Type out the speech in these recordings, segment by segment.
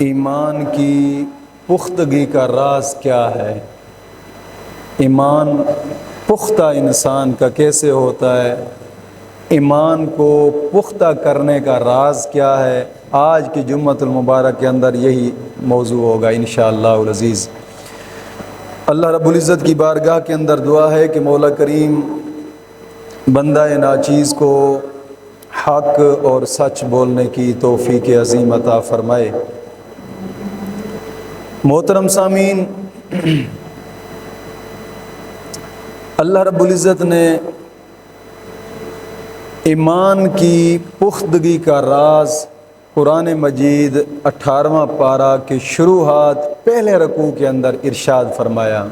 ایمان کی پختگی کا راز کیا ہے؟ ایمان پختہ انسان کا کیسے ہوتا ہے؟ ایمان کو پختہ کرنے کا راز کیا ہے؟ آج کی جمعۃ المبارک کے اندر یہی موضوع ہوگا انشاءاللہ العزیز۔ اللہ رب العزت کی بارگاہ کے اندر دعا ہے کہ مولا کریم بندہ ناچیز کو حق اور سچ بولنے کی توفیق عظیم عطا فرمائے۔ محترم سامعین، اللہ رب العزت نے ایمان کی پختگی کا راز قرآن مجید 18واں پارہ کے شروعات پہلے رکوع کے اندر ارشاد فرمایا،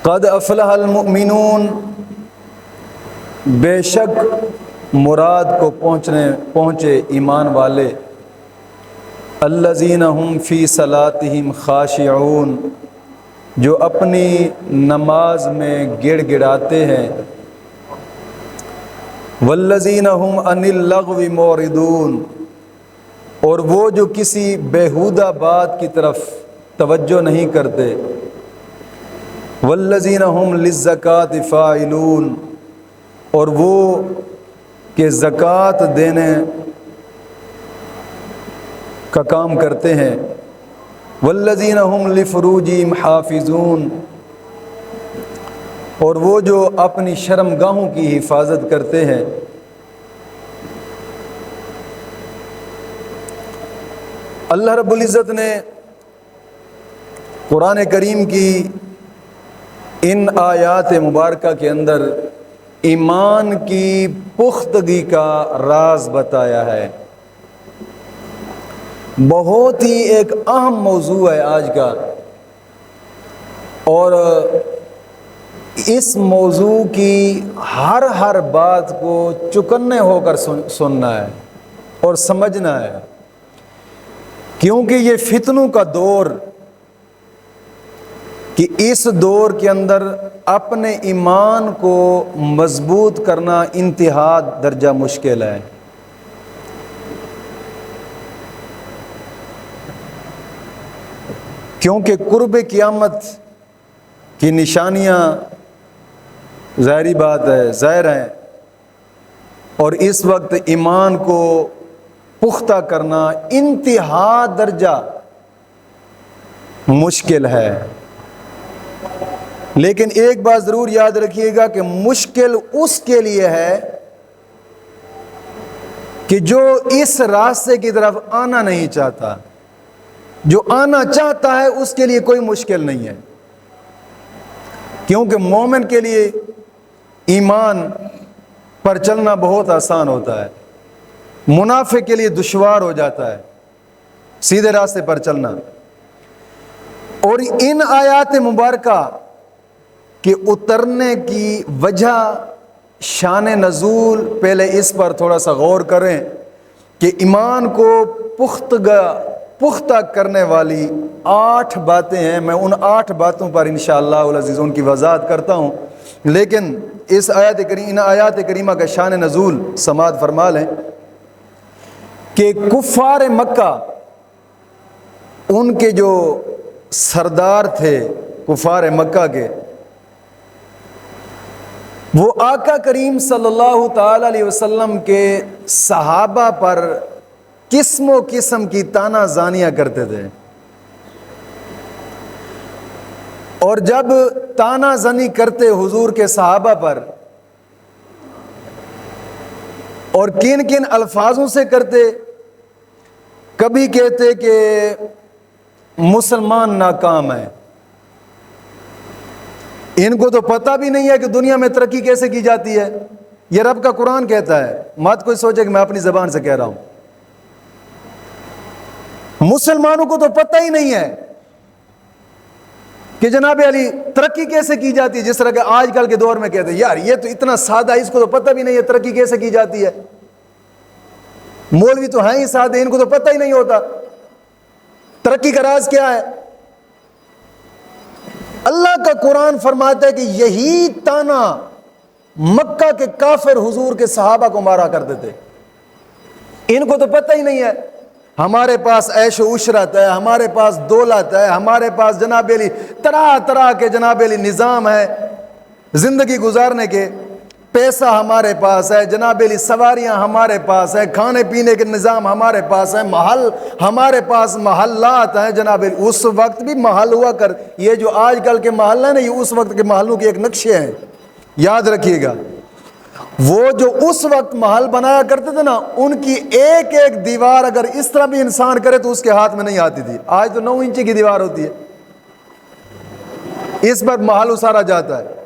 قد افلح المؤمنون، بے شک مراد کو پہنچے ایمان والے، الذین هم فی صلاتہم خاشعون، جو اپنی نماز میں گڑ گڑاتے ہیں، والذین هم عن اللغو معرضون، اور وہ جو کسی بیہودہ بات کی طرف توجہ نہیں کرتے، والذین هم للزکاۃ فاعلون، اور وہ کہ زکوٰۃ دینے کا کام کرتے ہیں، والذین هم لفروجہم حافظون، اور وہ جو اپنی شرمگاہوں کی حفاظت کرتے ہیں۔ اللہ رب العزت نے قرآن کریم کی ان آیات مبارکہ کے اندر ایمان کی پختگی کا راز بتایا ہے۔ بہت ہی ایک اہم موضوع ہے آج کا، اور اس موضوع کی ہر بات کو چکنے ہو کر سننا ہے اور سمجھنا ہے، کیونکہ یہ فتنوں کا دور، کہ اس دور کے اندر اپنے ایمان کو مضبوط کرنا انتہا درجہ مشکل ہے۔ کیونکہ قرب قیامت کی نشانیاں ظاہری بات ہے، ظاہر ہیں، اور اس وقت ایمان کو پختہ کرنا انتہا درجہ مشکل ہے۔ لیکن ایک بات ضرور یاد رکھیے گا کہ مشکل اس کے لیے ہے کہ جو اس راستے کی طرف آنا نہیں چاہتا، جو آنا چاہتا ہے اس کے لیے کوئی مشکل نہیں ہے، کیونکہ مومن کے لیے ایمان پر چلنا بہت آسان ہوتا ہے، منافق کے لیے دشوار ہو جاتا ہے سیدھے راستے پر چلنا۔ اور ان آیات مبارکہ کے اترنے کی وجہ، شان نزول، پہلے اس پر تھوڑا سا غور کریں کہ ایمان کو پختہ کرنے والی 8 باتیں ہیں۔ میں ان 8 باتوں پر انشاءاللہ العزیز ان کی وضاحت کرتا ہوں، لیکن ان آیات کریمہ کا شان نزول سماعت فرما لیں کہ کفار مکہ، ان کے جو سردار تھے کفار مکہ کے، وہ آقا کریم صلی اللہ تعالی علیہ وسلم کے صحابہ پر قسم و قسم کی تانا زانیاں کرتے تھے، اور جب تانا زنی کرتے حضور کے صحابہ پر، اور کن کن الفاظوں سے کرتے، کبھی کہتے کہ مسلمان ناکام ہیں، ان کو تو پتہ بھی نہیں ہے کہ دنیا میں ترقی کیسے کی جاتی ہے، یہ رب کا قرآن کہتا ہے، مت کوئی سوچے کہ میں اپنی زبان سے کہہ رہا ہوں۔ مسلمانوں کو تو پتہ ہی نہیں ہے کہ جناب علی ترقی کیسے کی جاتی ہے، جس طرح کہ آج کل کے دور میں کہتے ہیں یار یہ تو اتنا سادہ، اس کو تو پتہ بھی نہیں ہے ترقی کیسے کی جاتی ہے، مولوی تو ہیں ہی سادے، ان کو تو پتہ ہی نہیں ہوتا ترقی کا راز کیا ہے۔ اللہ کا قرآن فرماتا ہے کہ یہی تانا مکہ کے کافر حضور کے صحابہ کو مارا کرتے تھے، ان کو تو پتہ ہی نہیں ہے ہمارے پاس عیش و عشرت ہے، ہمارے پاس دولت ہے، ہمارے پاس جناب علی طرح طرح کے جناب علی نظام ہے زندگی گزارنے کے، پیسہ ہمارے پاس ہے جناب علی، سواریاں ہمارے پاس ہے، کھانے پینے کے نظام ہمارے پاس ہے، محل ہمارے پاس، محلات ہیں جناب علی۔ اس وقت بھی محل ہوا کر، یہ جو آج کل کے محل ہیں نا، یہ اس وقت کے محلوں کے ایک نقشے ہیں، یاد رکھیے گا۔ وہ جو اس وقت محل بنایا کرتے تھے نا، ان کی ایک ایک دیوار اگر اس طرح بھی انسان کرے تو اس کے ہاتھ میں نہیں آتی تھی۔ آج تو 9 انچی کی دیوار ہوتی ہے، اس پر محل اتارا جاتا ہے۔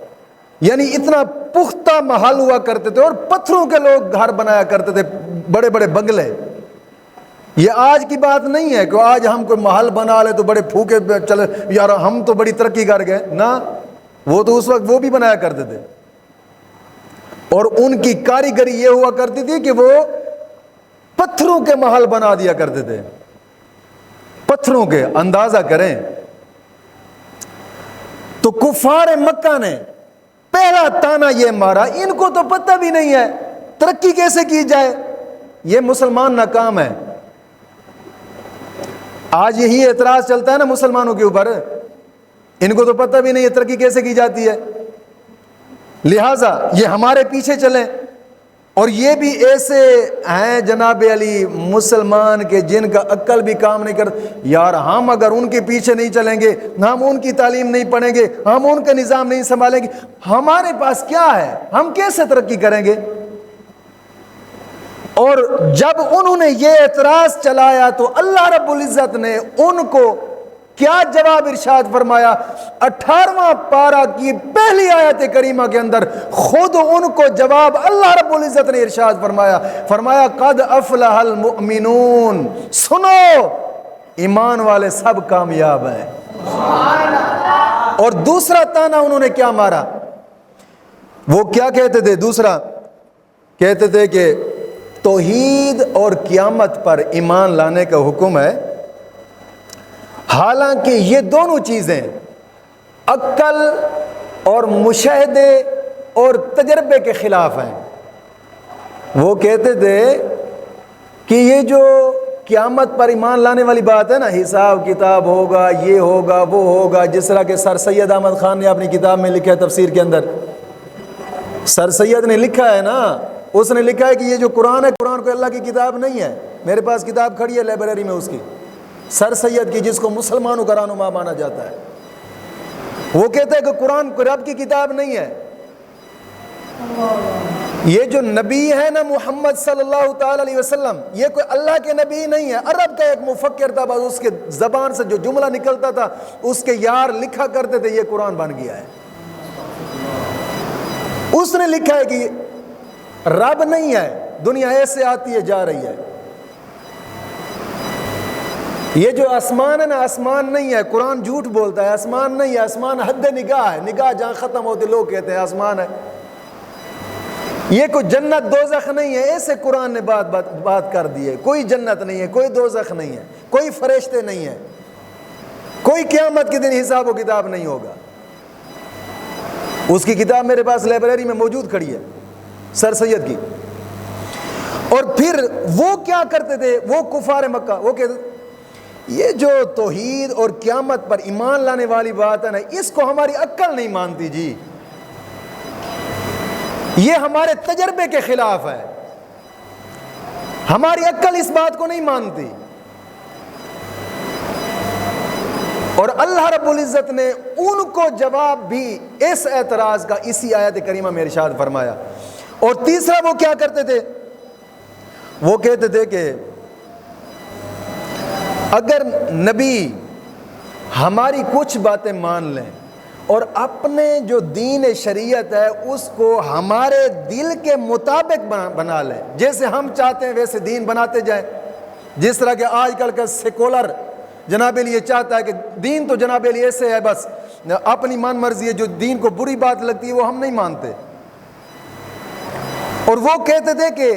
یعنی اتنا پختہ محل ہوا کرتے تھے، اور پتھروں کے لوگ گھر بنایا کرتے تھے، بڑے بڑے بنگلے۔ یہ آج کی بات نہیں ہے کہ آج ہم کوئی محل بنا لے تو بڑے پھوکے چلے یار ہم تو بڑی ترقی کر گئے، نہ، وہ تو اس وقت وہ بھی بنایا کرتے تھے، اور ان کی کاریگری یہ ہوا کرتی تھی کہ وہ پتھروں کے محل بنا دیا کرتے تھے، پتھروں کے۔ اندازہ کریں تو کفار مکہ نے پہلا تانا یہ مارا، ان کو تو پتہ بھی نہیں ہے ترقی کیسے کی جائے، یہ مسلمان ناکام ہے۔ آج یہی اعتراض چلتا ہے نا مسلمانوں کے اوپر، ان کو تو پتہ بھی نہیں ہے ترقی کیسے کی جاتی ہے، لہٰذا یہ ہمارے پیچھے چلیں۔ اور یہ بھی ایسے ہیں جناب علی مسلمان کے جن کا عقل بھی کام نہیں کر، یار ہم اگر ان کے پیچھے نہیں چلیں گے، ہم ان کی تعلیم نہیں پڑھیں گے، ہم ان کا نظام نہیں سنبھالیں گے، ہمارے پاس کیا ہے، ہم کیسے ترقی کریں گے؟ اور جب انہوں نے یہ اعتراض چلایا تو اللہ رب العزت نے ان کو کیا جواب ارشاد فرمایا؟ 18واں پارہ کی پہلی آیت کریمہ کے اندر خود ان کو جواب اللہ رب العزت نے ارشاد فرمایا قد افلح المؤمنون، سنو ایمان والے سب کامیاب ہیں۔ اور دوسرا تانا انہوں نے کیا مارا؟ وہ کیا کہتے تھے؟ دوسرا کہتے تھے کہ توحید اور قیامت پر ایمان لانے کا حکم ہے، حالانکہ یہ دونوں چیزیں عقل اور مشاہدے اور تجربے کے خلاف ہیں۔ وہ کہتے تھے کہ یہ جو قیامت پر ایمان لانے والی بات ہے نا، حساب کتاب ہوگا، یہ ہوگا، وہ ہوگا، جس طرح کہ سر سید احمد خان نے اپنی کتاب میں لکھا ہے تفسیر کے اندر، سر سید نے لکھا ہے نا، اس نے لکھا ہے کہ یہ جو قرآن ہے، قرآن کوئی اللہ کی کتاب نہیں ہے۔ میرے پاس کتاب کھڑی ہے لائبریری میں اس کی، سر سید کی، جس کو مسلمانوں کا رہنما مانا جاتا ہے۔ وہ کہتا ہے کہ قرآن کوئی رب کی کتاب نہیں ہے، یہ جو نبی ہے نا محمد صلی اللہ تعالی علیہ وسلم، یہ کوئی اللہ کے نبی نہیں ہے، عرب کا ایک مفکر تھا، بس اس کے زبان سے جو جملہ نکلتا تھا اس کے یار لکھا کرتے تھے، یہ قرآن بن گیا ہے۔ اس نے لکھا ہے کہ رب نہیں ہے، دنیا ایسے آتی ہے جا رہی ہے، یہ جو آسمان ہے نا، آسمان نہیں ہے، قرآن جھوٹ بولتا ہے، آسمان نہیں ہے، آسمان حد نگاہ ہے، نگاہ جہاں ختم ہوتی لوگ کہتے ہیں آسمان ہے، یہ کوئی جنت دوزخ نہیں ہے، ایسے قرآن نے بات کر دی ہے، کوئی جنت نہیں ہے، کوئی دوزخ نہیں ہے، کوئی فرشتے نہیں ہیں، کوئی قیامت کے دن حساب و کتاب نہیں ہوگا۔ اس کی کتاب میرے پاس لائبریری میں موجود کھڑی ہے، سر سید کی۔ اور پھر وہ کیا کرتے تھے، وہ کفار مکہ، وہ کہتے تھے یہ جو توحید اور قیامت پر ایمان لانے والی بات ہے نا، اس کو ہماری عقل نہیں مانتی جی، یہ ہمارے تجربے کے خلاف ہے، ہماری عقل اس بات کو نہیں مانتی۔ اور اللہ رب العزت نے ان کو جواب بھی اس اعتراض کا اسی آیت کریمہ میں ارشاد فرمایا۔ اور تیسرا وہ کیا کرتے تھے؟ وہ کہتے تھے کہ اگر نبی ہماری کچھ باتیں مان لیں اور اپنے جو دین شریعت ہے اس کو ہمارے دل کے مطابق بنا لیں، جیسے ہم چاہتے ہیں ویسے دین بناتے جائیں، جس طرح کہ آج کل کا سیکولر جناب علی یہ چاہتا ہے کہ دین تو جناب علی ایسے ہے، بس اپنی من مرضی ہے، جو دین کو بری بات لگتی ہے وہ ہم نہیں مانتے۔ اور وہ کہتے تھے کہ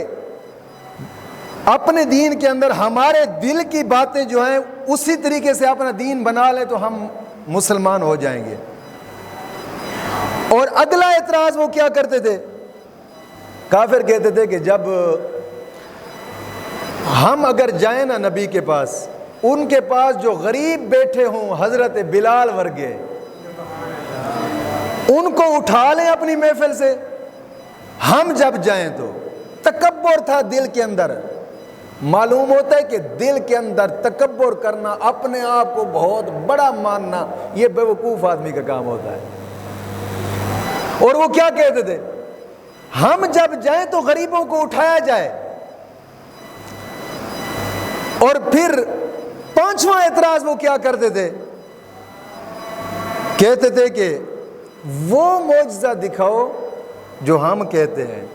اپنے دین کے اندر ہمارے دل کی باتیں جو ہیں اسی طریقے سے اپنا دین بنا لیں تو ہم مسلمان ہو جائیں گے۔ اور اگلا اعتراض وہ کیا کرتے تھے؟ کافر کہتے تھے کہ جب ہم اگر جائیں نا نبی کے پاس، ان کے پاس جو غریب بیٹھے ہوں حضرت بلال ورگے، ان کو اٹھا لیں اپنی محفل سے، ہم جب جائیں تو تکبر تھا دل کے اندر. معلوم ہوتا ہے کہ دل کے اندر تکبر کرنا، اپنے آپ کو بہت بڑا ماننا، یہ بیوقوف آدمی کا کام ہوتا ہے. اور وہ کیا کہتے تھے؟ ہم جب جائیں تو غریبوں کو اٹھایا جائے. اور پھر پانچواں اعتراض وہ کیا کرتے تھے؟ کہتے تھے کہ وہ معجزہ دکھاؤ جو ہم کہتے ہیں.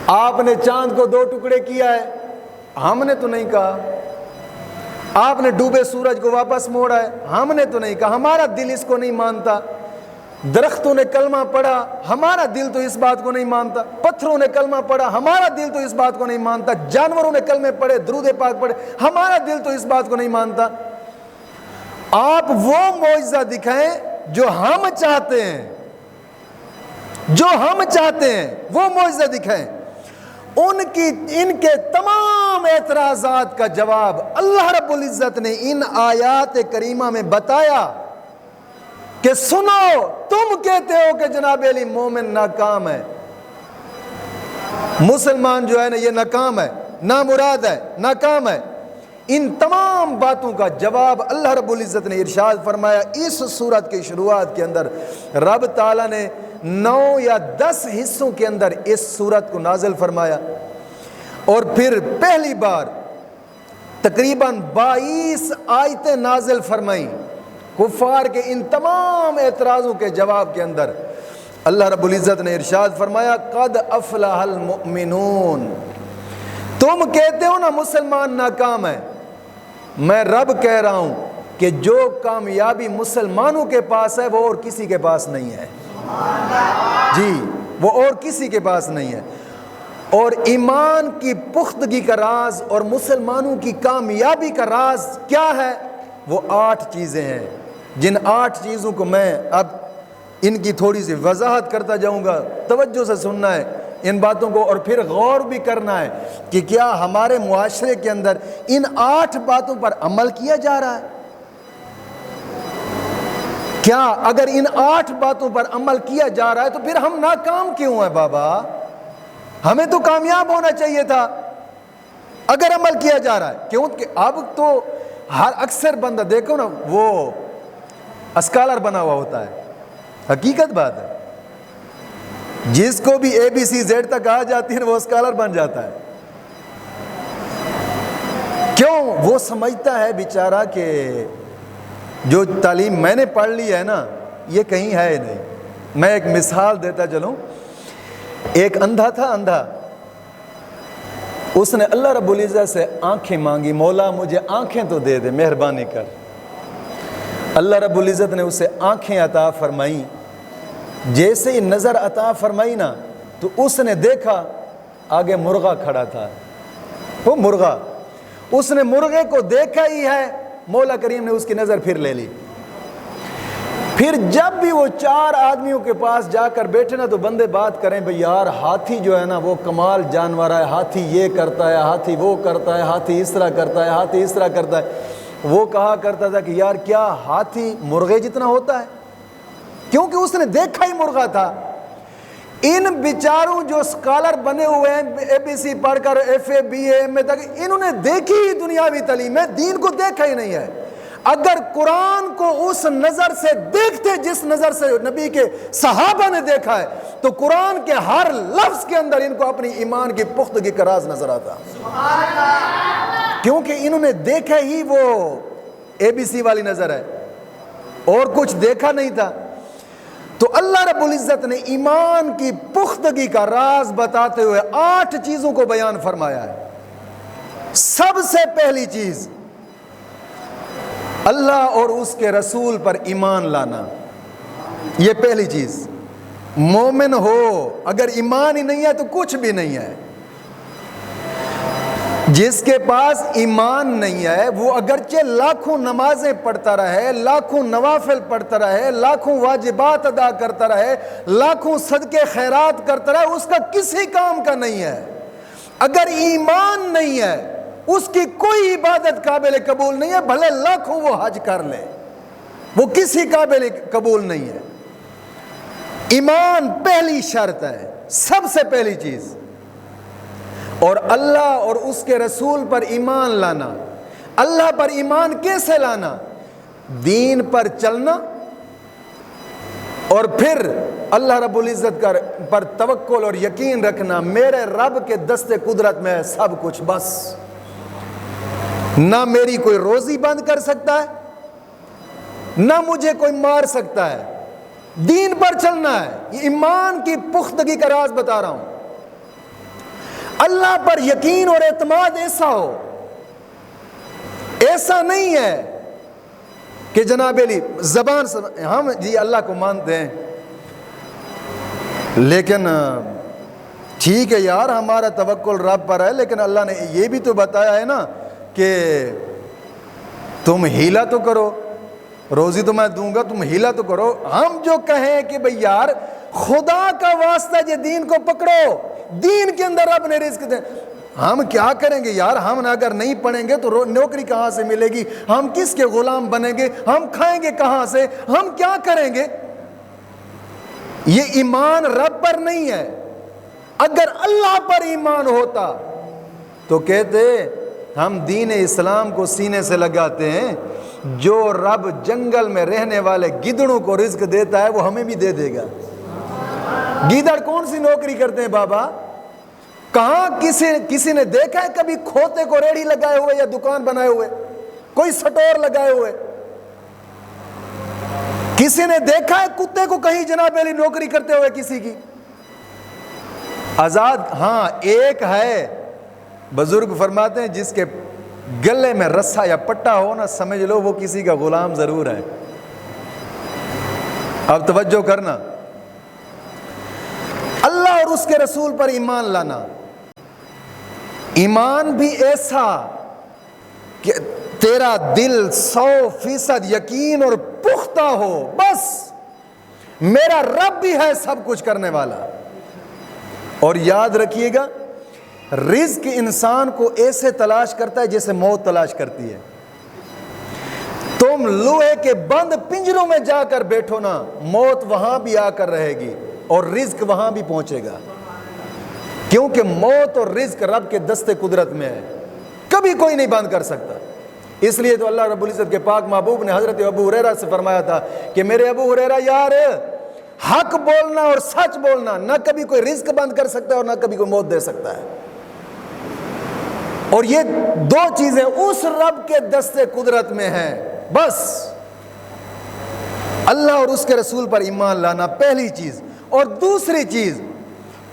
آپ نے چاند کو 2 ٹکڑے کیا ہے، ہم نے تو نہیں کہا. آپ نے ڈوبے سورج کو واپس موڑا ہے، ہم نے تو نہیں کہا. ہمارا دل اس کو نہیں مانتا. درختوں نے کلمہ پڑھا، ہمارا دل تو اس بات کو نہیں مانتا. پتھروں نے کلمہ پڑھا، ہمارا دل تو اس بات کو نہیں مانتا. جانوروں نے کلمے پڑھے، درود پاک پڑھے، ہمارا دل تو اس بات کو نہیں مانتا. آپ وہ معجزہ دکھائیں جو ہم چاہتے ہیں، جو ہم چاہتے ہیں وہ معجزہ دکھائیں. ان کے تمام اعتراضات کا جواب اللہ رب العزت نے ان آیات کریمہ میں بتایا کہ سنو، تم کہتے ہو کہ جناب علی مومن ناکام ہے، مسلمان جو ہے نا یہ ناکام ہے، نامراد ہے، ناکام ہے. ان تمام باتوں کا جواب اللہ رب العزت نے ارشاد فرمایا. اس سورت کی شروعات کے اندر رب تعالیٰ نے 9 یا 10 حصوں کے اندر اس سورت کو نازل فرمایا، اور پھر پہلی بار تقریباً 22 آیتیں نازل فرمائیں. کفار کے ان تمام اعتراضوں کے جواب کے اندر اللہ رب العزت نے ارشاد فرمایا قد افلح المؤمنون. تم کہتے ہو نا مسلمان ناکام ہے، میں رب کہہ رہا ہوں کہ جو کامیابی مسلمانوں کے پاس ہے وہ اور کسی کے پاس نہیں ہے. جی، وہ اور کسی کے پاس نہیں ہے. اور ایمان کی پختگی کا راز اور مسلمانوں کی کامیابی کا راز کیا ہے؟ وہ 8 چیزیں ہیں، جن 8 چیزوں کو میں اب ان کی تھوڑی سی وضاحت کرتا جاؤں گا. توجہ سے سننا ہے ان باتوں کو، اور پھر غور بھی کرنا ہے کہ کیا ہمارے معاشرے کے اندر ان 8 باتوں پر عمل کیا جا رہا ہے. کیا اگر ان 8 باتوں پر عمل کیا جا رہا ہے تو پھر ہم ناکام کیوں ہیں بابا؟ ہمیں تو کامیاب ہونا چاہیے تھا اگر عمل کیا جا رہا ہے. کیونکہ اب تو ہر اکثر بندہ دیکھو نا وہ اسکالر بنا ہوا ہوتا ہے. حقیقت بات ہے، جس کو بھی ABCZ تک آ جاتی ہے وہ اسکالر بن جاتا ہے. کیوں؟ وہ سمجھتا ہے بیچارہ کہ جو تعلیم میں نے پڑھ لی ہے نا یہ کہیں ہے نہیں. میں ایک مثال دیتا چلوں. ایک اندھا تھا، اندھا، اس نے اللہ رب العزت سے آنکھیں مانگی، مولا مجھے آنکھیں تو دے دے، مہربانی کر. اللہ رب العزت نے اسے آنکھیں عطا فرمائیں. جیسے ہی نظر عطا فرمائی نا تو اس نے دیکھا آگے مرغا کھڑا تھا. وہ مرغا، اس نے مرغے کو دیکھا ہی ہے، مولا کریم نے اس کی نظر پھر لے لی. پھر جب بھی وہ 4 آدمیوں کے پاس جا کر بیٹھے نا تو بندے بات کریں بھئی یار ہاتھی جو ہے نا وہ کمال جانور ہے، ہاتھی یہ کرتا ہے، ہاتھی وہ کرتا ہے، ہاتھی اس طرح کرتا ہے، ہاتھی اس طرح کرتا ہے. وہ کہا کرتا تھا کہ یار کیا ہاتھی مرغے جتنا ہوتا ہے؟ کیونکہ اس نے دیکھا ہی مرغا تھا. ان بیچاروں جو اسکالر بنے ہوئے ہیں ABC پڑھ کر FA BA MA تک، انہوں نے دیکھی ہی دنیاوی تعلیم ہے، دین کو دیکھا ہی نہیں ہے. اگر قرآن کو اس نظر سے دیکھتے جس نظر سے نبی کے صحابہ نے دیکھا ہے تو قرآن کے ہر لفظ کے اندر ان کو اپنی ایمان کی پختگی کا راز نظر آتا. کیونکہ انہوں نے دیکھا ہی وہ ABC والی نظر ہے، اور کچھ دیکھا نہیں تھا. تو اللہ رب العزت نے ایمان کی پختگی کا راز بتاتے ہوئے 8 چیزوں کو بیان فرمایا ہے. سب سے پہلی چیز اللہ اور اس کے رسول پر ایمان لانا. یہ پہلی چیز. مومن ہو اگر ایمان ہی نہیں ہے تو کچھ بھی نہیں ہے. جس کے پاس ایمان نہیں ہے وہ اگرچہ لاکھوں نمازیں پڑھتا رہے، لاکھوں نوافل پڑھتا رہے، لاکھوں واجبات ادا کرتا رہے، لاکھوں صدقے خیرات کرتا رہے، اس کا کسی کام کا نہیں ہے. اگر ایمان نہیں ہے اس کی کوئی عبادت قابل قبول نہیں ہے، بھلے لاکھوں وہ حج کر لے، وہ کسی قابل قبول نہیں ہے۔ ایمان پہلی شرط ہے، سب سے پہلی چیز۔ اور اللہ اور اس کے رسول پر ایمان لانا، اللہ پر ایمان کیسے لانا؟ دین پر چلنا، اور پھر اللہ رب العزت پر توکل اور یقین رکھنا، میرے رب کے دست قدرت میں ہے سب کچھ، بس نہ میری کوئی روزی بند کر سکتا ہے، نہ مجھے کوئی مار سکتا ہے۔ دین پر چلنا ہے، یہ ایمان کی پختگی کا راز بتا رہا ہوں۔ اللہ پر یقین اور اعتماد ایسا ہو، ایسا نہیں ہے کہ جناب علی زبان سے ہم جی اللہ کو مانتے ہیں، لیکن ٹھیک ہے یار ہمارا توکل رب پر ہے، لیکن اللہ نے یہ بھی تو بتایا ہے نا کہ تم ہیلا تو کرو، روزی تو میں دوں گا، تم ہیلا تو کرو۔ ہم جو کہیں کہ بھئی یار خدا کا واسطہ یہ دین کو پکڑو، دین کے اندر رب نے رزق دے، ہم کیا کریں گے یار؟ ہم اگر نہیں پڑھیں گے تو نوکری کہاں سے ملے گی؟ ہم کس کے غلام بنیں گے؟ ہم کھائیں گے کہاں سے؟ ہم کیا کریں گے؟ یہ ایمان رب پر نہیں ہے۔ اگر اللہ پر ایمان ہوتا تو کہتے ہم دین اسلام کو سینے سے لگاتے ہیں، جو رب جنگل میں رہنے والے گدڑوں کو رزق دیتا ہے وہ ہمیں بھی دے دے گا۔ گیدڑ کون سی نوکری کرتے ہیں بابا؟ کہاں کسی نے دیکھا ہے کبھی کھوتے کو ریڑھی لگائے ہوئے یا دکان بنائے ہوئے، کوئی سٹور لگائے ہوئے؟ کسی نے دیکھا ہے کتے کو کہیں جناب علی نوکری کرتے ہوئے کسی کی؟ آزاد ہاں ایک ہے، بزرگ فرماتے ہیں جس کے گلے میں رسا یا پٹا ہو نا، سمجھ لو وہ کسی کا غلام ضرور ہے۔ اب توجہ کرنا، اللہ اور اس کے رسول پر ایمان لانا، ایمان بھی ایسا کہ تیرا دل 100% یقین اور پختہ ہو، بس میرا رب بھی ہے سب کچھ کرنے والا۔ اور یاد رکھیے گا رزق انسان کو ایسے تلاش کرتا ہے جیسے موت تلاش کرتی ہے۔ تم لوہے کے بند پنجروں میں جا کر بیٹھو نا، موت وہاں بھی آ کر رہے گی اور رزق وہاں بھی پہنچے گا، کیونکہ موت اور رزق رب کے دست قدرت میں ہے، کبھی کوئی نہیں بند کر سکتا۔ اس لیے تو اللہ رب العزت کے پاک محبوب نے حضرت ابو ہریرہ سے فرمایا تھا کہ میرے ابو ہریرہ یار حق بولنا اور سچ بولنا، نہ کبھی کوئی رزق بند کر سکتا ہے اور نہ کبھی کوئی موت دے سکتا ہے، اور یہ دو چیزیں اس رب کے دست قدرت میں ہیں۔ بس اللہ اور اس کے رسول پر ایمان لانا پہلی چیز، اور دوسری چیز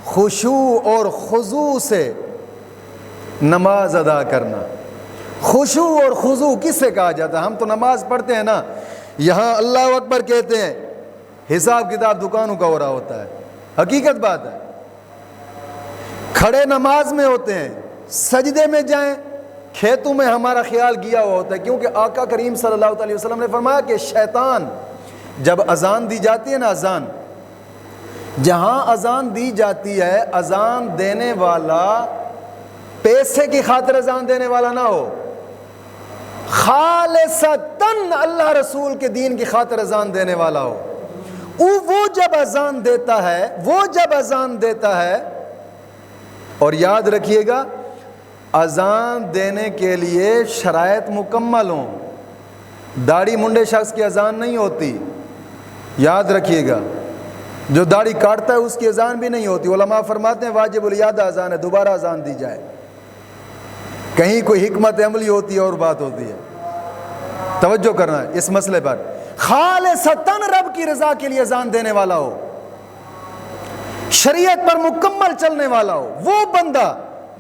خشوع اور خضوع سے نماز ادا کرنا۔ خشوع اور خضوع کس سے کہا جاتا ہے؟ ہم تو نماز پڑھتے ہیں نا، یہاں اللہ اکبر کہتے ہیں، حساب کتاب دکانوں کا ہو رہا ہوتا ہے، حقیقت بات ہے، کھڑے نماز میں ہوتے ہیں، سجدے میں جائیں، کھیتوں میں ہمارا خیال گیا ہوا ہوتا ہے، کیونکہ آقا کریم صلی اللہ علیہ وسلم نے فرمایا کہ شیطان جب اذان دی جاتی ہے نا، اذان جہاں اذان دی جاتی ہے، اذان دینے والا پیسے کی خاطر اذان دینے والا نہ ہو، خالصتاً اللہ رسول کے دین کی خاطر اذان دینے والا ہو، وہ جب اذان دیتا ہے، اور یاد رکھیے گا اذان دینے کے لیے شرائط مکمل ہوں، داڑھی منڈے شخص کی اذان نہیں ہوتی، یاد رکھیے گا، جو داڑھی کاٹتا ہے اس کی اذان بھی نہیں ہوتی۔ علماء فرماتے ہیں واجب الیادہ اذان ہے، دوبارہ اذان دی جائے، کہیں کوئی حکمت عملی ہوتی ہے اور بات ہوتی ہے۔ توجہ کرنا ہے اس مسئلے پر، خالصتاً رب کی رضا کے لیے اذان دینے والا ہو، شریعت پر مکمل چلنے والا ہو، وہ بندہ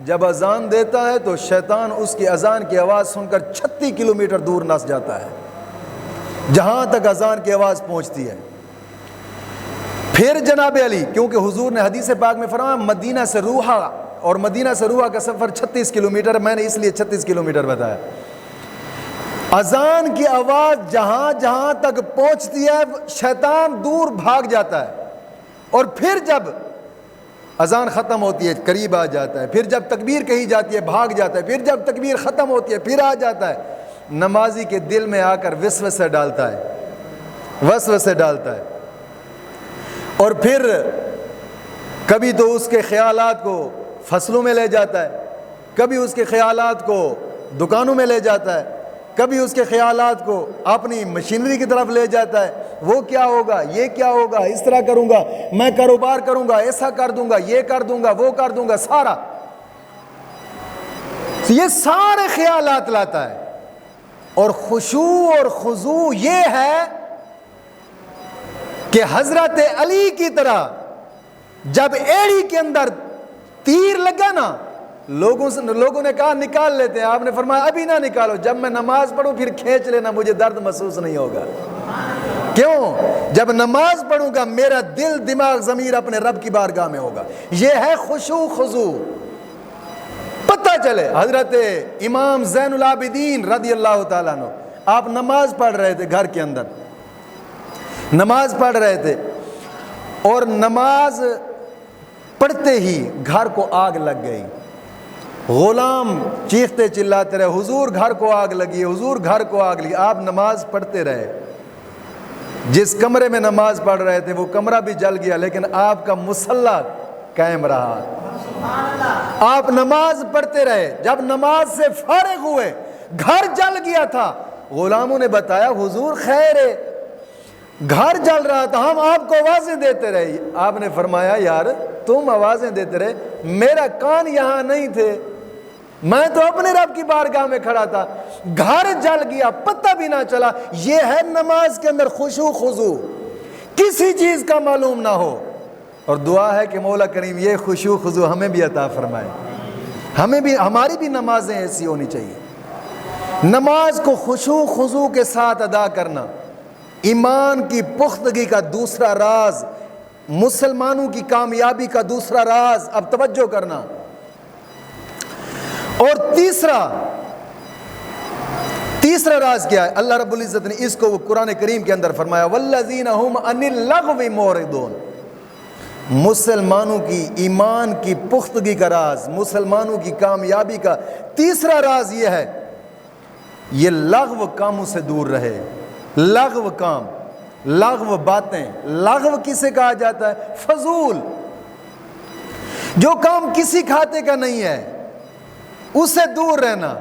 جب اذان دیتا ہے تو شیطان اس کی اذان کی آواز سن کر 36 کلومیٹر دور نس جاتا ہے، جہاں تک اذان کی آواز پہنچتی ہے۔ پھر جناب علی، کیونکہ حضور نے حدیث پاک میں فرمایا مدینہ سے روحا، اور مدینہ سے روحا کا سفر 36 کلومیٹر، میں نے اس لیے 36 کلومیٹر بتایا۔ اذان کی آواز جہاں جہاں تک پہنچتی ہے شیطان دور بھاگ جاتا ہے، اور پھر جب اذان ختم ہوتی ہے قریب آ جاتا ہے، پھر جب تکبیر کہی جاتی ہے بھاگ جاتا ہے، پھر جب تکبیر ختم ہوتی ہے پھر آ جاتا ہے۔ نمازی کے دل میں آ کر وسوسے ڈالتا ہے اور پھر کبھی تو اس کے خیالات کو فصلوں میں لے جاتا ہے، کبھی اس کے خیالات کو دکانوں میں لے جاتا ہے، کبھی اس کے خیالات کو اپنی مشینری کی طرف لے جاتا ہے، وہ کیا ہوگا، یہ کیا ہوگا، اس طرح کروں گا، میں کاروبار کروں گا، ایسا کر دوں گا، یہ کر دوں گا، وہ کر دوں گا، سارا یہ سارے خیالات لاتا ہے۔ اور خشوع اور خضوع یہ ہے کہ حضرت علی کی طرح جب ایڑی کے اندر تیر لگا نا، لوگوں نے کہا نکال لیتے ہیں، آپ نے فرمایا ابھی نہ نکالو، جب میں نماز پڑھوں پھر کھینچ لینا، مجھے درد محسوس نہیں ہوگا۔ کیوں؟ جب نماز پڑھوں گا میرا دل دماغ ضمیر اپنے رب کی بارگاہ میں ہوگا۔ یہ ہے خشوع خضوع۔ پتہ چلے حضرت امام زین العابدین رضی اللہ تعالیٰ عنہ، آپ نماز پڑھ رہے تھے، گھر کے اندر نماز پڑھ رہے تھے، اور نماز پڑھتے ہی گھر کو آگ لگ گئی۔ غلام چیختے چلاتے رہے، حضور گھر کو آگ لگی، حضور گھر کو آگ لگی۔ آپ نماز پڑھتے رہے، جس کمرے میں نماز پڑھ رہے تھے وہ کمرہ بھی جل گیا، لیکن آپ کا مصلی قائم رہا۔ آپ نماز پڑھتے رہے، جب نماز سے فارغ ہوئے گھر جل گیا تھا۔ غلاموں نے بتایا حضور خیر ہے، گھر جل رہا تھا، ہم آپ کو آوازیں دیتے رہے۔ آپ نے فرمایا یار تم آوازیں دیتے رہے، میرا کان یہاں نہیں تھے، میں تو اپنے رب کی بارگاہ میں کھڑا تھا، گھر جل گیا پتہ بھی نہ چلا۔ یہ ہے نماز کے اندر خشوع خضوع، کسی چیز کا معلوم نہ ہو۔ اور دعا ہے کہ مولا کریم یہ خشوع خضوع ہمیں بھی عطا فرمائے، ہماری بھی نمازیں ایسی ہونی چاہیے۔ نماز کو خشوع خضوع کے ساتھ ادا کرنا ایمان کی پختگی کا دوسرا راز، مسلمانوں کی کامیابی کا دوسرا راز۔ اب توجہ کرنا۔ اور تیسرا راز کیا ہے؟ اللہ رب العزت نے اس کو قرآن کریم کے اندر فرمایا والذین هم عن اللغو معرضون۔ مسلمانوں کی ایمان کی پختگی کا راز، مسلمانوں کی کامیابی کا تیسرا راز یہ ہے، یہ لغو کاموں سے دور رہے۔ لغو کام، لغو باتیں، لغو کسے کہا جاتا ہے؟ فضول، جو کام کسی کھاتے کا نہیں ہے اس سے دور رہنا۔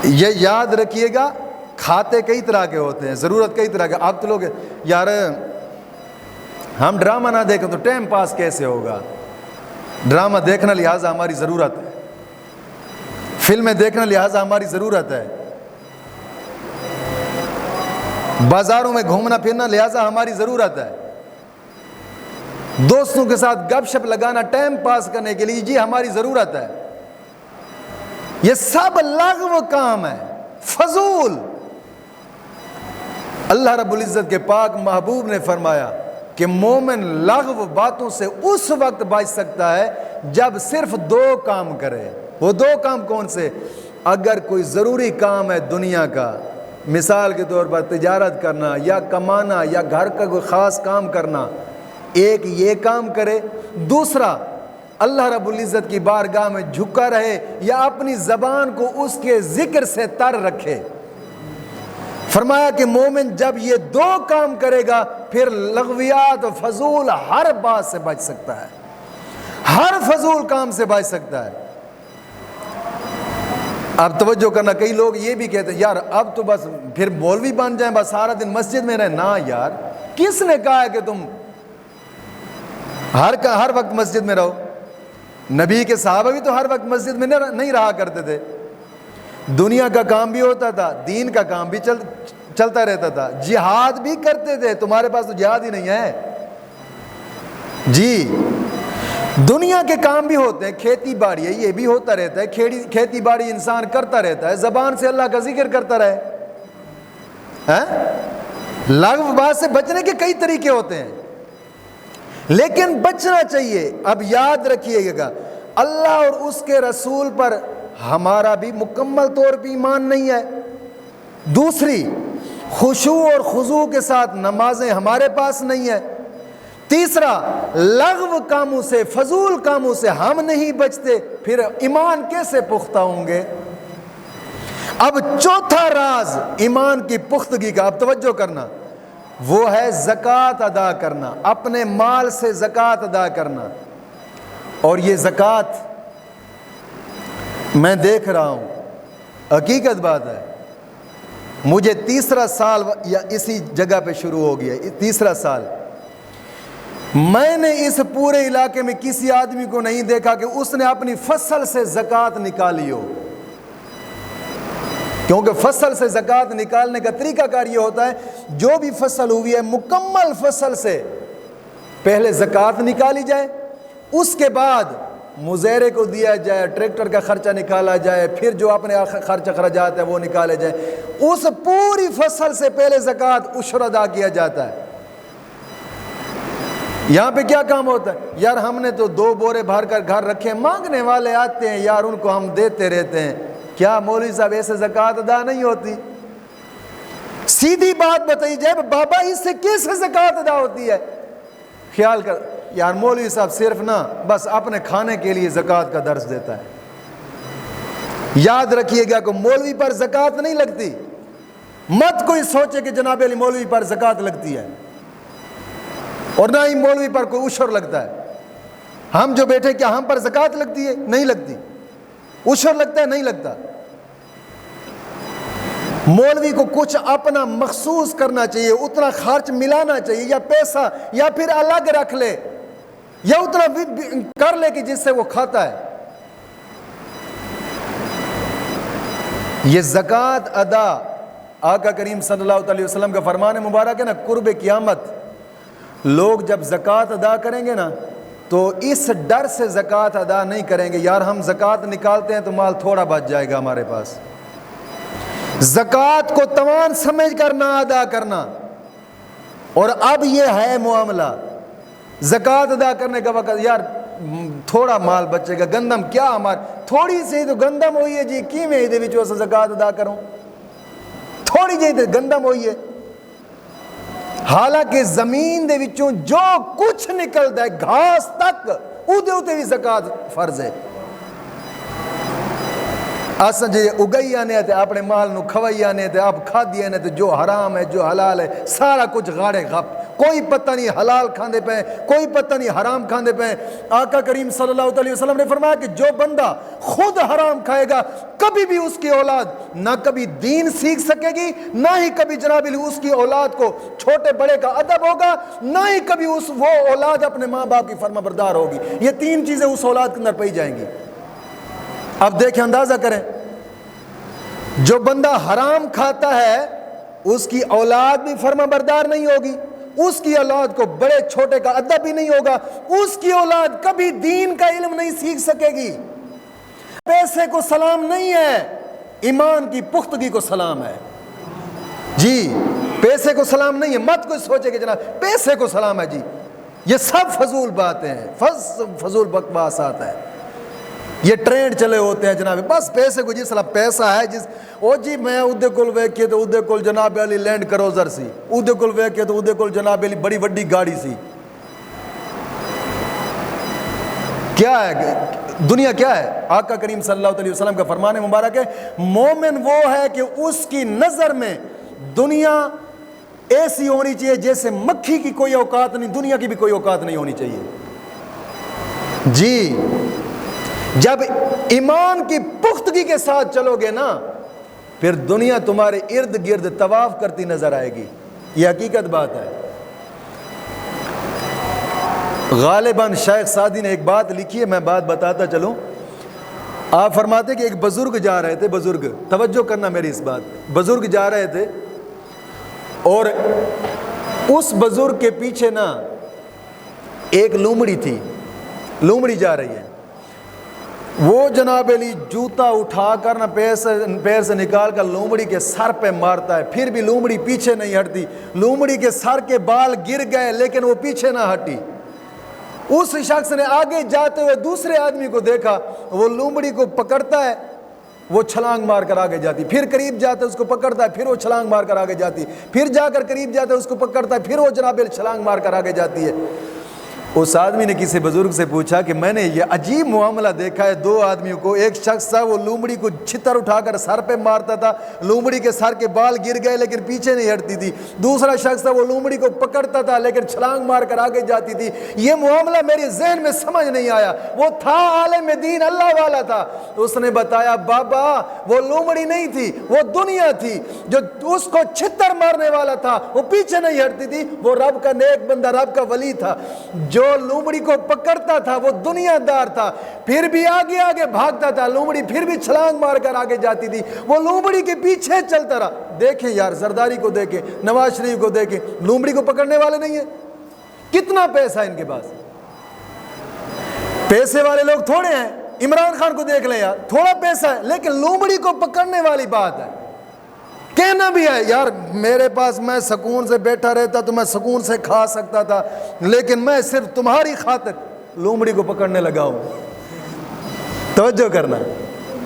یہ یاد رکھیے گا، کھاتے کئی طرح کے ہوتے ہیں، ضرورت کئی طرح کے۔ آپ تو لوگ یار ہم ڈرامہ نہ دیکھیں تو ٹائم پاس کیسے ہوگا؟ ڈرامہ دیکھنا لہٰذا ہماری ضرورت ہے، فلمیں دیکھنا لہٰذا ہماری ضرورت ہے، بازاروں میں گھومنا پھرنا لہٰذا ہماری ضرورت ہے، دوستوں کے ساتھ گپ شپ لگانا ٹائم پاس کرنے کے لیے جی ہماری ضرورت ہے۔ یہ سب لغو کام ہے، فضول۔ اللہ رب العزت کے پاک محبوب نے فرمایا کہ مومن لغو باتوں سے اس وقت بچ سکتا ہے جب صرف دو کام کرے۔ وہ دو کام کون سے؟ اگر کوئی ضروری کام ہے دنیا کا، مثال کے طور پر تجارت کرنا یا کمانا یا گھر کا کوئی خاص کام کرنا، ایک یہ کام کرے، دوسرا اللہ رب العزت کی بارگاہ میں جھکا رہے یا اپنی زبان کو اس کے ذکر سے تر رکھے۔ فرمایا کہ مومن جب یہ دو کام کرے گا پھر لغویات و فضول ہر بات سے بچ سکتا ہے، ہر فضول کام سے بچ سکتا ہے۔ اب توجہ کرنا، کئی لوگ یہ بھی کہتے ہیں یار اب تو بس پھر مولوی بن جائیں، بس سارا دن مسجد میں رہیں۔ نہ یار، کس نے کہا ہے کہ تم ہر وقت مسجد میں رہو؟ نبی کے صحابہ بھی تو ہر وقت مسجد میں نہیں رہا کرتے تھے، دنیا کا کام بھی ہوتا تھا، دین کا کام بھی چلتا رہتا تھا، جہاد بھی کرتے تھے۔ تمہارے پاس تو جہاد ہی نہیں ہے جی، دنیا کے کام بھی ہوتے ہیں، کھیتی باڑی ہے یہ بھی ہوتا رہتا ہے، کھیتی باڑی انسان کرتا رہتا ہے، زبان سے اللہ کا ذکر کرتا رہے۔ لغو بات سے بچنے کے کئی طریقے ہوتے ہیں لیکن بچنا چاہیے۔ اب یاد رکھیے گا اللہ اور اس کے رسول پر ہمارا بھی مکمل طور پہ ایمان نہیں ہے۔ دوسری، خشوع اور خضوع کے ساتھ نمازیں ہمارے پاس نہیں ہے۔ تیسرا، لغو کاموں سے، فضول کاموں سے ہم نہیں بچتے، پھر ایمان کیسے پختہ ہوں گے؟ اب چوتھا راز ایمان کی پختگی کا، اب توجہ کرنا، وہ ہے زکوٰۃ ادا کرنا، اپنے مال سے زکوٰۃ ادا کرنا۔ اور یہ زکوٰۃ میں دیکھ رہا ہوں، حقیقت بات ہے، مجھے تیسرا سال یا اسی جگہ پہ شروع ہو گیا، تیسرا سال، میں نے اس پورے علاقے میں کسی آدمی کو نہیں دیکھا کہ اس نے اپنی فصل سے زکوٰۃ نکالی ہو، کیونکہ فصل سے زکوٰۃ نکالنے کا طریقہ کار یہ ہوتا ہے، جو بھی فصل ہوئی ہے مکمل فصل سے پہلے زکوٰۃ نکالی جائے، اس کے بعد مزیرے کو دیا جائے، ٹریکٹر کا خرچہ نکالا جائے، پھر جو اپنے خرچ اخراجات ہے وہ نکالے جائے، اس پوری فصل سے پہلے زکوٰۃ عشر ادا کیا جاتا ہے۔ یہاں پہ کیا کام ہوتا ہے؟ یار ہم نے تو 2 بورے بھر کر گھر رکھے ہیں، مانگنے والے آتے ہیں یار، ان کو ہم دیتے رہتے ہیں۔ کیا مولوی صاحب ایسے زکوٰۃ ادا نہیں ہوتی؟ سیدھی بات بتائی جائے، بابا اس سے کیسے زکوٰۃ ادا ہوتی ہے؟ خیال کر یار، مولوی صاحب صرف نا بس اپنے کھانے کے لیے زکوٰۃ کا درس دیتا ہے۔ یاد رکھیے گا کہ مولوی پر زکوٰۃ نہیں لگتی، مت کوئی سوچے کہ جناب علی مولوی پر زکوٰۃ لگتی ہے، اور نہ ہی مولوی پر کوئی عشر لگتا ہے۔ ہم جو بیٹھے، کیا ہم پر زکوٰۃ لگتی ہے؟ نہیں لگتی۔ عشر لگتا ہے؟ نہیں لگتا۔ مولوی کو کچھ اپنا مخصوص کرنا چاہیے، اتنا خرچ ملانا چاہیے، یا پیسہ یا پھر الگ رکھ لے، یا اتنا کر لے کہ جس سے وہ کھاتا ہے۔ یہ زکوٰۃ ادا، آقا کریم صلی اللہ علیہ وسلم کا فرمان مبارک ہے نا، قرب قیامت لوگ جب زکوٰۃ ادا کریں گے نا تو اس ڈر سے زکوٰۃ ادا نہیں کریں گے، یار ہم زکوٰۃ نکالتے ہیں تو مال تھوڑا بچ جائے گا ہمارے پاس۔ زکوٰۃ کو توان سمجھ کر نہ ادا کرنا۔ اور اب یہ ہے معاملہ، زکوٰۃ ادا کرنے کا وقت، یار تھوڑا مال بچے گا، گندم کیا ہمارے تھوڑی سی تو گندم ہوئی ہے جی، کیویں یہ وچوں زکوٰۃ ادا کروں، تھوڑی جی تو گندم ہوئی ہے۔ حالانکہ زمین دے وچوں جو کچھ نکلدا ہے، گھاس تک، اودے اتے بھی زکوٰۃ فرض ہے۔ اساں جی اگائی آنے تے اپنے مال نو کھوائی آنے تے آپ کھا دیے نے تے جو حرام ہے جو حلال ہے سارا کچھ غاڑے غپ، کوئی پتہ نہیں حلال کھاندے پے، کوئی پتہ نہیں حرام کھاندے پے۔ آقا کریم صلی اللہ علیہ وسلم نے فرمایا کہ جو بندہ خود حرام کھائے گا، کبھی بھی اس کی اولاد نہ کبھی دین سیکھ سکے گی، نہ ہی کبھی جناب اس کی اولاد کو چھوٹے بڑے کا ادب ہوگا، نہ ہی کبھی وہ اولاد اپنے ماں باپ کی فرما بردار ہوگی۔ یہ 3 چیزیں اس اولاد کے اندر پائی جائیں گی۔ اب دیکھیں، اندازہ کریں، جو بندہ حرام کھاتا ہے اس کی اولاد بھی فرما بردار نہیں ہوگی، اس کی اولاد کو بڑے چھوٹے کا ادب بھی نہیں ہوگا، اس کی اولاد کبھی دین کا علم نہیں سیکھ سکے گی۔ پیسے کو سلام نہیں ہے، ایمان کی پختگی کو سلام ہے۔ جی پیسے کو سلام نہیں ہے، مت کوئی سوچے کہ جناب پیسے کو سلام ہے، جی یہ سب فضول باتیں ہیں، فضول بکواسات ہے۔ یہ ٹرینڈ چلے ہوتے ہیں جناب، بس پیسے کو، جی سلام پیسہ ہے جس او جی میں اودے کول ویکھے تو اودے کول جناب علی لینڈ کروزر سی، اودے کول ویکھے تو اودے کول جناب علی بڑی وڈی گاڑی سی۔ کیا ہے دنیا؟ کیا ہے؟ آقا کریم صلی اللہ علیہ وسلم کا فرمان مبارک ہے، مومن وہ ہے کہ اس کی نظر میں دنیا ایسی ہونی چاہیے جیسے مکھی کی کوئی اوقات نہیں، دنیا کی بھی کوئی اوقات نہیں ہونی چاہیے۔ جی جب ایمان کی پختگی کے ساتھ چلو گے نا، پھر دنیا تمہارے ارد گرد طواف کرتی نظر آئے گی، یہ حقیقت بات ہے۔ غالباً شیخ سعدی نے ایک بات لکھی ہے، میں بات بتاتا چلوں۔ آپ فرماتے کہ ایک بزرگ جا رہے تھے، بزرگ، توجہ کرنا میری اس بات، بزرگ جا رہے تھے اور اس بزرگ کے پیچھے نا ایک لومڑی تھی، لومڑی جا رہی ہے، وہ جناب علی جوتا اٹھا کر نا پیر سے نکال کر لومڑی کے سر پہ مارتا ہے، پھر بھی لومڑی پیچھے نہیں ہٹتی، لومڑی کے سر کے بال گر گئے لیکن وہ پیچھے نہ ہٹی۔ اس شخص نے آگے جاتے ہوئے دوسرے آدمی کو دیکھا، وہ لومڑی کو پکڑتا ہے، وہ چھلانگ مار کر آگے جاتی، پھر قریب جاتا ہے اس کو پکڑتا ہے، پھر وہ چھلانگ مار کر آگے جاتی، پھر جا کر قریب جاتا ہے اس کو پکڑتا ہے، پھر وہ جناب چھلانگ مار کر آگے جاتی ہے۔ اس آدمی نے کسی بزرگ سے پوچھا کہ میں نے یہ عجیب معاملہ دیکھا ہے، دو آدمیوں کو، ایک شخص تھا وہ لومڑی کو چھتر اٹھا کر سر پہ مارتا تھا، لومڑی کے سر کے بال گر گئے لیکن پیچھے نہیں ہٹتی تھی، دوسرا شخص تھا وہ لومڑی کو پکڑتا تھا لیکن چھلانگ مار کر آگے جاتی تھی۔ یہ معاملہ میرے ذہن میں سمجھ نہیں آیا، وہ تھا عالم دین، اللہ والا تھا۔ اس نے بتایا بابا وہ لومڑی نہیں تھی، وہ دنیا تھی، جو اس کو چھتر مارنے والا تھا وہ پیچھے نہیں ہٹتی تھی، وہ رب کا نیک بندہ، رب کا ولی تھا۔ جو لومڑی کو پکڑتا تھا وہ دنیا دار تھا، پھر بھی آگے آگے بھاگتا تھا، لومڑی پھر بھی چھلانگ مار کر آگے جاتی تھی، وہ لومڑی کے پیچھے چلتا رہا۔ دیکھیں یار، زرداری کو دیکھیں، نواز شریف کو دیکھیں، لومڑی کو پکڑنے والے نہیں ہیں۔ کتنا پیسہ ہے ان کے پاس، پیسے والے لوگ تھوڑے ہیں۔ عمران خان کو دیکھ لیں یار، تھوڑا پیسہ ہے لیکن لومڑی کو پکڑنے والی بات ہے۔ کہنا بھی ہے یار میرے پاس، میں سکون سے بیٹھا رہتا تو میں سکون سے کھا سکتا تھا، لیکن میں صرف تمہاری خاطر لومڑی کو پکڑنے لگا ہوں۔ توجہ کرنا،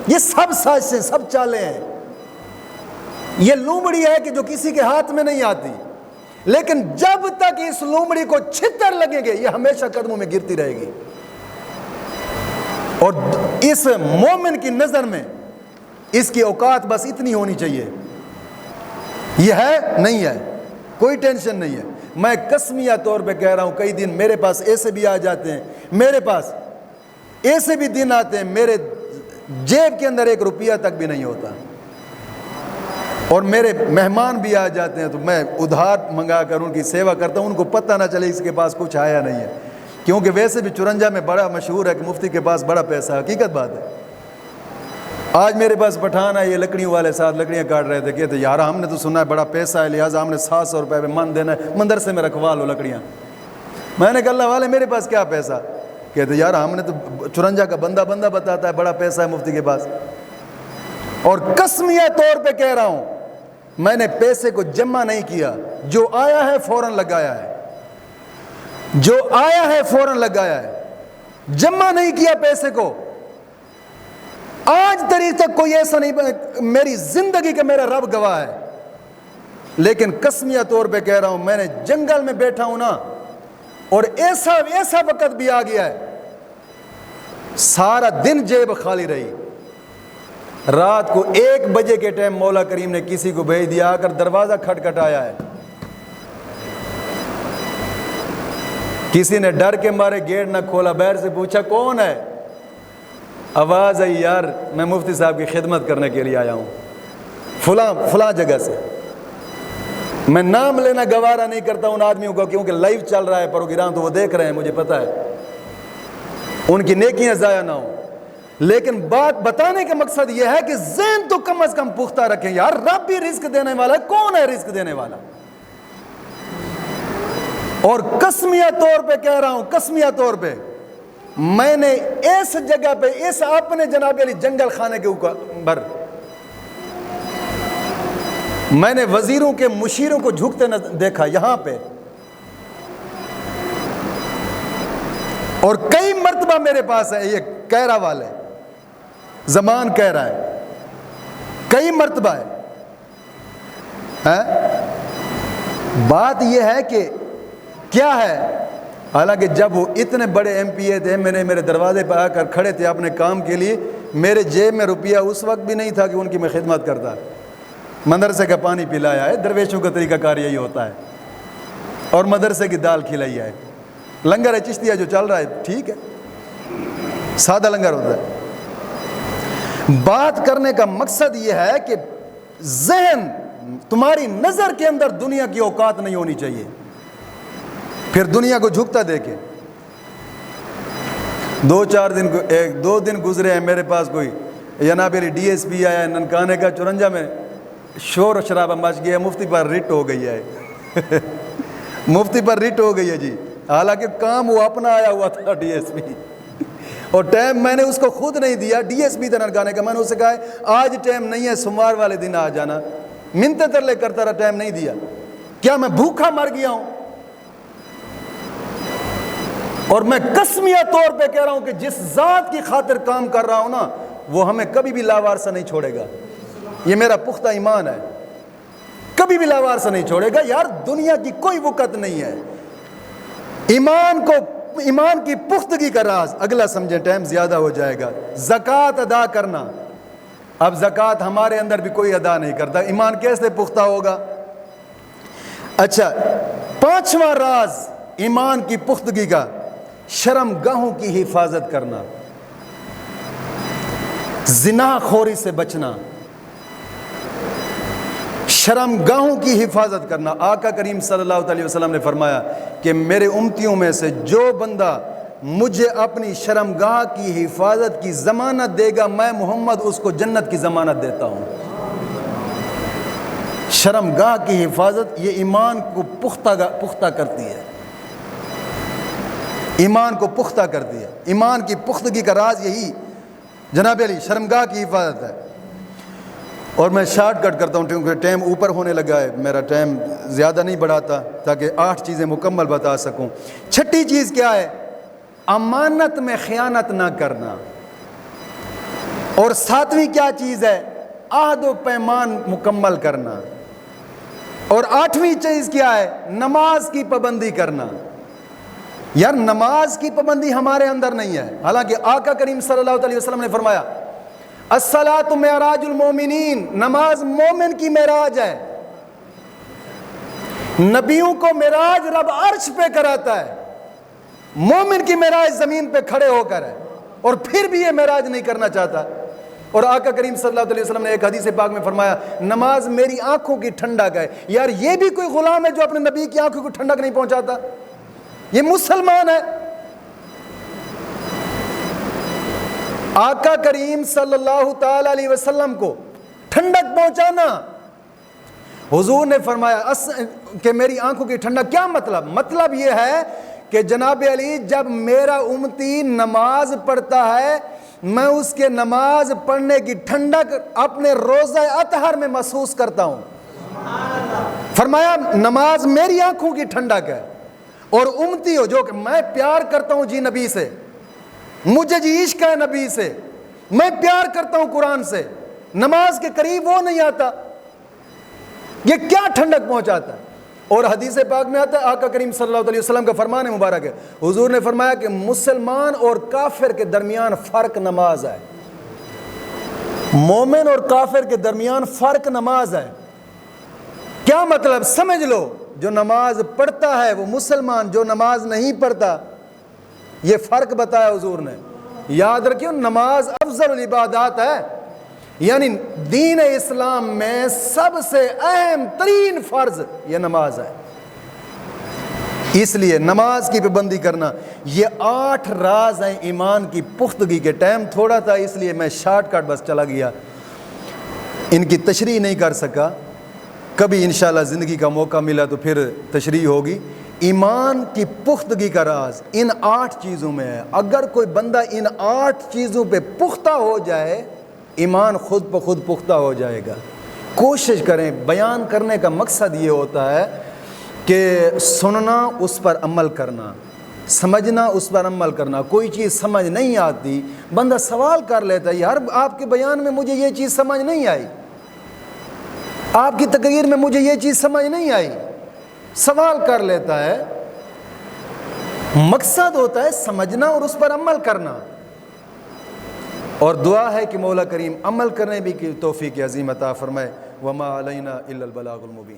یہ سب سازشیں، سب چالیں ہیں۔ یہ لومڑی ہے کہ جو کسی کے ہاتھ میں نہیں آتی، لیکن جب تک اس لومڑی کو چھتر لگیں گے یہ ہمیشہ قدموں میں گرتی رہے گی۔ اور اس مومن کی نظر میں اس کی اوقات بس اتنی ہونی چاہیے، یہ ہے نہیں ہے، کوئی ٹینشن نہیں ہے۔ میں قسمیہ طور پہ کہہ رہا ہوں، کئی دن میرے پاس ایسے بھی آ جاتے ہیں، میرے پاس ایسے بھی دن آتے ہیں میرے جیب کے اندر 1 روپیہ تک بھی نہیں ہوتا، اور میرے مہمان بھی آ جاتے ہیں تو میں ادھار منگا کر ان کی سیوا کرتا ہوں، ان کو پتہ نہ چلے اس کے پاس کچھ آیا نہیں ہے، کیونکہ ویسے بھی چرنجا میں بڑا مشہور ہے کہ مفتی کے پاس بڑا پیسہ ہے، حقیقت بات ہے۔ آج میرے پاس پٹھان ہے، یہ لکڑیوں والے ساتھ لکڑیاں کاٹ رہے تھے، کہتے یار ہم نے تو سنا ہے بڑا پیسہ ہے، لہٰذا ہم نے 700 روپے میں من دینا ہے، مدرسے میں رکھوا لو لکڑیاں۔ میں نے کہا اللہ والے میرے پاس کیا پیسہ؟ کہتے یار ہم نے تو چرنجا کا بندہ بتاتا ہے بڑا پیسہ ہے مفتی کے پاس۔ اور قسمیہ طور پہ کہہ رہا ہوں، میں نے پیسے کو جمع نہیں کیا، جو آیا ہے فوراً لگایا ہے، جو آیا ہے فوراً لگایا ہے، جمع نہیں کیا پیسے کو۔ آج تاریخ تک کوئی ایسا نہیں، میری زندگی کا میرا رب گواہ ہے، لیکن قسمیہ طور پہ کہہ رہا ہوں، میں نے جنگل میں بیٹھا ہوں نا، اور ایسا وقت بھی آ گیا ہے سارا دن جیب خالی رہی، رات کو 1 بجے کے ٹائم مولا کریم نے کسی کو بھیج دیا، آ کر دروازہ کھٹکھٹایا ہے، کسی نے ڈر کے مارے گیٹ نہ کھولا، باہر سے پوچھا کون ہے، آواز آئی یار میں مفتی صاحب کی خدمت کرنے کے لیے آیا ہوں فلاں جگہ سے۔ میں نام لینا گوارا نہیں کرتا ان آدمیوں کا، کیونکہ لائیو چل رہا ہے پروگرام، تو وہ دیکھ رہے ہیں، مجھے پتا ہے ان کی نیکیاں ضائع نہ ہوں، لیکن بات بتانے کا مقصد یہ ہے کہ ذہن تو کم از کم پختہ رکھیں یار، رب بھی رزق دینے والا ہے، کون ہے رزق دینے والا؟ اور قسمیہ طور پہ کہہ رہا ہوں، قسمیہ طور پہ میں نے اس جگہ پہ، اس اپنے جناب علی جنگل خانے کے اوپر میں نے وزیروں کے مشیروں کو جھکتے نہ دیکھا یہاں پہ، اور کئی مرتبہ میرے پاس ہے، یہ کہرا والے زمان کہہ رہا ہے، کئی مرتبہ ہے۔ بات یہ ہے کہ کیا ہے، حالانکہ جب وہ اتنے بڑے ایم پی اے تھے، میرے دروازے پہ آ کر کھڑے تھے اپنے کام کے لیے، میرے جیب میں روپیہ اس وقت بھی نہیں تھا کہ ان کی میں خدمت کرتا، مدرسے کا پانی پلایا ہے، درویشوں کا طریقہ کار یہی ہوتا ہے، اور مدرسے کی دال کھلائی ہے، لنگر ہے چشتیہ جو چل رہا ہے، ٹھیک ہے، سادہ لنگر ہوتا ہے۔ بات کرنے کا مقصد یہ ہے کہ ذہن، تمہاری نظر کے اندر دنیا کی اوقات نہیں ہونی چاہیے، پھر دنیا کو جھکتا دیکھے۔ 2 دن گزرے ہیں، میرے پاس کوئی جناب علی ڈی ایس پی آیا ننکانے کا، چرنجا میں شور و شرابہ مچ گیا، مفتی پر رٹ ہو گئی ہے مفتی پر رٹ ہو گئی ہے جی، حالانکہ کام وہ اپنا آیا ہوا تھا ڈی ایس پی، اور ٹائم میں نے اس کو خود نہیں دیا، ڈی ایس پی تھا ننکانے کا، میں نے اسے کہا آج ٹائم نہیں ہے، سوموار والے دن آ جانا، منتیں ترلے کرتا رہا، ٹائم نہیں دیا۔ کیا میں بھوکا مر گیا ہوں؟ اور میں قسمیہ طور پہ کہہ رہا ہوں کہ جس ذات کی خاطر کام کر رہا ہوں نا، وہ ہمیں کبھی بھی لاوارثہ نہیں چھوڑے گا، یہ میرا پختہ ایمان ہے، کبھی بھی لاوارثہ نہیں چھوڑے گا۔ یار دنیا کی کوئی وقت نہیں ہے، ایمان کو ایمان کی پختگی کا راز اگلا سمجھیں، ٹائم زیادہ ہو جائے گا، زکوٰۃ ادا کرنا۔ اب زکوٰۃ ہمارے اندر بھی کوئی ادا نہیں کرتا، ایمان کیسے پختہ ہوگا؟ اچھا، پانچواں راز ایمان کی پختگی کا، شرم گاہوں کی حفاظت کرنا، زنا خوری سے بچنا، شرم گاہوں کی حفاظت کرنا۔ آقا کریم صلی اللہ علیہ وسلم نے فرمایا کہ میرے امتیوں میں سے جو بندہ مجھے اپنی شرم گاہ کی حفاظت کی ضمانت دے گا، میں محمد اس کو جنت کی ضمانت دیتا ہوں۔ شرم گاہ کی حفاظت یہ ایمان کو پختہ کرتی ہے، ایمان کو پختہ کرتی ہے۔ ایمان کی پختگی کا راز یہی جناب علی شرمگاہ کی حفاظت ہے۔ اور میں شارٹ کٹ کرتا ہوں کیونکہ ٹائم اوپر ہونے لگا ہے، میرا ٹائم زیادہ نہیں بڑھاتا تاکہ 8 چیزیں مکمل بتا سکوں۔ چھٹی چیز کیا ہے؟ امانت میں خیانت نہ کرنا۔ اور 7ویں کیا چیز ہے؟ عہد و پیمان مکمل کرنا۔ اور 8ویں چیز کیا ہے؟ نماز کی پابندی کرنا۔ یار نماز کی پابندی ہمارے اندر نہیں ہے، حالانکہ آقا کریم صلی اللہ علیہ وسلم نے فرمایا الصلاۃ معراج المومنین، نماز مومن کی معراج ہے۔ نبیوں کو معراج رب عرش پہ کراتا ہے، مومن کی معراج زمین پہ کھڑے ہو کر ہے، اور پھر بھی یہ معراج نہیں کرنا چاہتا۔ اور آقا کریم صلی اللہ علیہ وسلم نے ایک حدیث پاک میں فرمایا نماز میری آنکھوں کی ٹھنڈک ہے۔ یار یہ بھی کوئی غلام ہے جو اپنے نبی کی آنکھوں کو ٹھنڈک نہیں پہنچاتا؟ یہ مسلمان ہے۔ آقا کریم صلی اللہ تعالی علیہ وسلم کو ٹھنڈک پہنچانا، حضور نے فرمایا کہ میری آنکھوں کی ٹھنڈک، کیا مطلب؟ مطلب یہ ہے کہ جناب علی جب میرا امتی نماز پڑھتا ہے میں اس کے نماز پڑھنے کی ٹھنڈک اپنے روزہ اطہر میں محسوس کرتا ہوں۔ فرمایا نماز میری آنکھوں کی ٹھنڈک ہے، اور امتی ہو جو کہ میں پیار کرتا ہوں جی نبی سے، مجھے جی عشق ہے نبی سے، میں پیار کرتا ہوں قرآن سے، نماز کے قریب وہ نہیں آتا، یہ کیا ٹھنڈک پہنچاتا ہے؟ اور حدیث پاک میں آتا ہے آقا کریم صلی اللہ علیہ وسلم کا فرمان مبارک ہے، حضور نے فرمایا کہ مسلمان اور کافر کے درمیان فرق نماز ہے۔ مومن اور کافر کے درمیان فرق نماز ہے۔ کیا مطلب؟ سمجھ لو، جو نماز پڑھتا ہے وہ مسلمان، جو نماز نہیں پڑھتا، یہ فرق بتایا حضور نے۔ یاد رکھیے نماز افضل العبادات ہے، یعنی دین اسلام میں سب سے اہم ترین فرض یہ نماز ہے۔ اس لیے نماز کی پابندی کرنا، یہ 8 راز ہیں ایمان کی پختگی کے۔ ٹائم تھوڑا تھا اس لیے میں شارٹ کٹ بس چلا گیا، ان کی تشریح نہیں کر سکا۔ کبھی انشاءاللہ زندگی کا موقع ملا تو پھر تشریح ہوگی۔ ایمان کی پختگی کا راز ان 8 چیزوں میں ہے۔ اگر کوئی بندہ ان 8 چیزوں پہ پختہ ہو جائے، ایمان خود بخود پختہ ہو جائے گا۔ کوشش کریں، بیان کرنے کا مقصد یہ ہوتا ہے کہ سننا، اس پر عمل کرنا، سمجھنا، اس پر عمل کرنا۔ کوئی چیز سمجھ نہیں آتی، بندہ سوال کر لیتا ہے یار آپ کے بیان میں مجھے یہ چیز سمجھ نہیں آئی، آپ کی تقریر میں مجھے یہ چیز سمجھ نہیں آئی، سوال کر لیتا ہے۔ مقصد ہوتا ہے سمجھنا اور اس پر عمل کرنا، اور دعا ہے کہ مولا کریم عمل کرنے بھی کی توفیق عظیم عطا فرمائے۔ وما علینا الا البلاغ المبین۔